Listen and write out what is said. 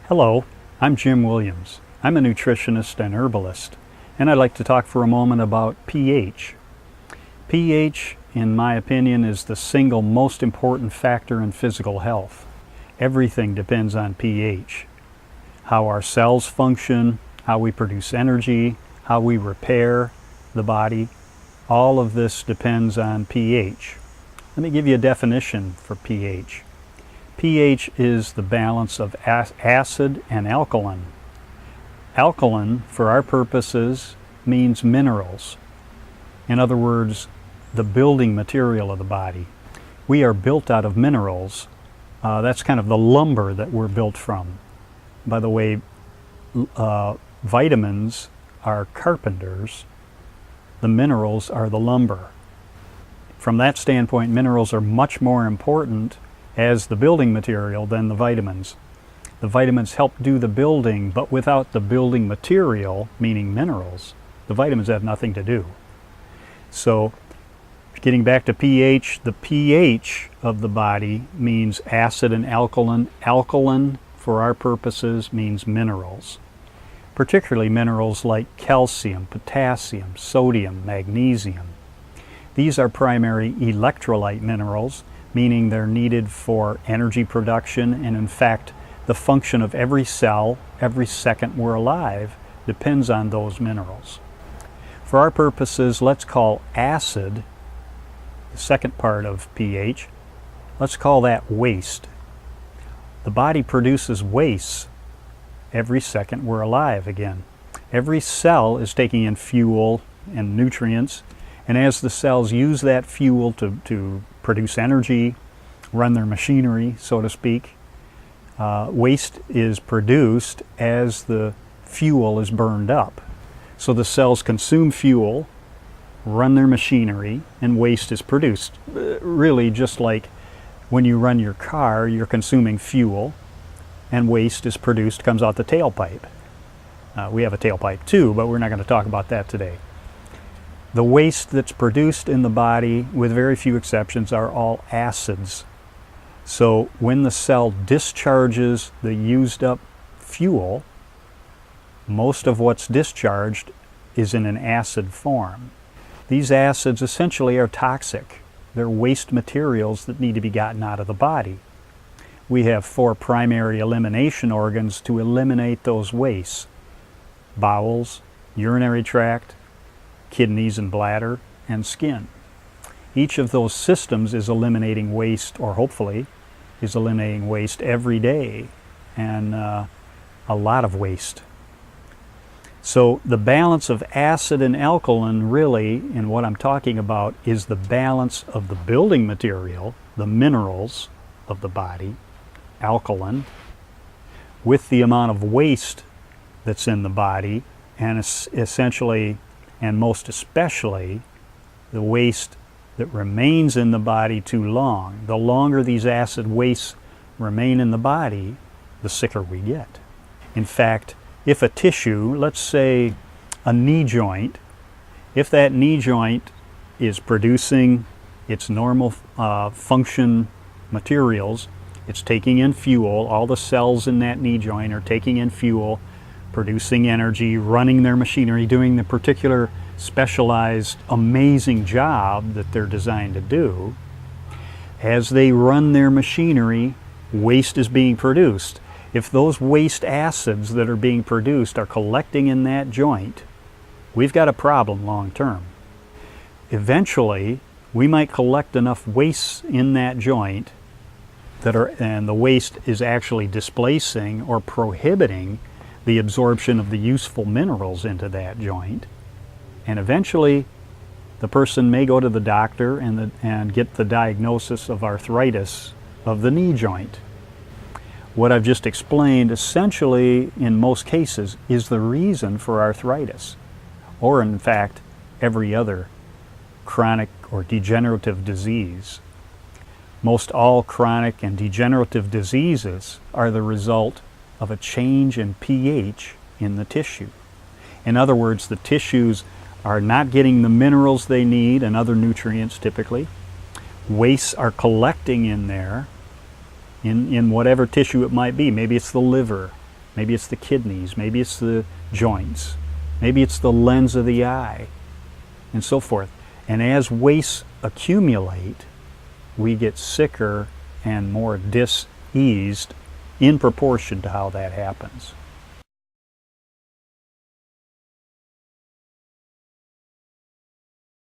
Hello, I'm Jim Williams. I'm a nutritionist and herbalist, and I'd like to talk for a moment about pH. pH, in my opinion, is the single most important factor in physical health. Everything depends on pH. How our cells function, how we produce energy, how we repair the body, all of this depends on pH. Let me give you a definition for pH. pH is the balance of acid and alkaline. Alkaline, for our purposes, means minerals. In other words, the building material of the body. We are built out of minerals. That's kind of the lumber that we're built from. By the way, vitamins are carpenters. The minerals are the lumber. From that standpoint, minerals are much more important as the building material than the vitamins. The vitamins help do the building, but without the building material, meaning minerals, the vitamins have nothing to do. So, getting back to pH, the pH of the body means acid and alkaline. Alkaline, for our purposes, means minerals. Particularly minerals like calcium, potassium, sodium, magnesium. These are primary electrolyte minerals, meaning they're needed for energy production, and in fact, the function of every cell, every second we're alive, depends on those minerals. For our purposes, let's call acid, the second part of pH, let's call that waste. The body produces waste every second we're alive again. Every cell is taking in fuel and nutrients, and as the cells use that fuel to produce energy, run their machinery, so to speak, waste is produced as the fuel is burned up. So the cells consume fuel, run their machinery, and waste is produced. Really, just like when you run your car, you're consuming fuel, and waste is produced, comes out the tailpipe. We have a tailpipe too, but we're not going to talk about that today. The waste that's produced in the body, with very few exceptions, are all acids. So when the cell discharges the used up fuel, most of what's discharged is in an acid form. These acids essentially are toxic. They're waste materials that need to be gotten out of the body. We have 4 primary elimination organs to eliminate those wastes: bowels, urinary tract, kidneys and bladder, and skin. Each of those systems is eliminating waste, or hopefully is eliminating waste every day, and a lot of waste. So the balance of acid and alkaline, really, in what I'm talking about, is the balance of the building material, the minerals of the body, alkaline, with the amount of waste that's in the body, and essentially, and most especially, the waste that remains in the body too long. The longer these acid wastes remain in the body, the sicker we get. In fact, if a tissue, let's say a knee joint, if that knee joint is producing its normal function materials, it's taking in fuel, all the cells in that knee joint are taking in fuel, producing energy, running their machinery, doing the particular specialized, amazing job that they're designed to do. As they run their machinery, waste is being produced. If those waste acids that are being produced are collecting in that joint, we've got a problem long term. Eventually, we might collect enough waste in that joint and the waste is actually displacing or prohibiting the absorption of the useful minerals into that joint. And eventually, the person may go to the doctor and get the diagnosis of arthritis of the knee joint. What I've just explained, essentially, in most cases, is the reason for arthritis, or in fact, every other chronic or degenerative disease. Most all chronic and degenerative diseases are the result of a change in pH in the tissue. In other words, the tissues are not getting the minerals they need and other nutrients typically. Wastes are collecting in there, in whatever tissue it might be. Maybe it's the liver, maybe it's the kidneys, maybe it's the joints, maybe it's the lens of the eye, and so forth. And as wastes accumulate, we get sicker and more diseased in proportion to how that happens.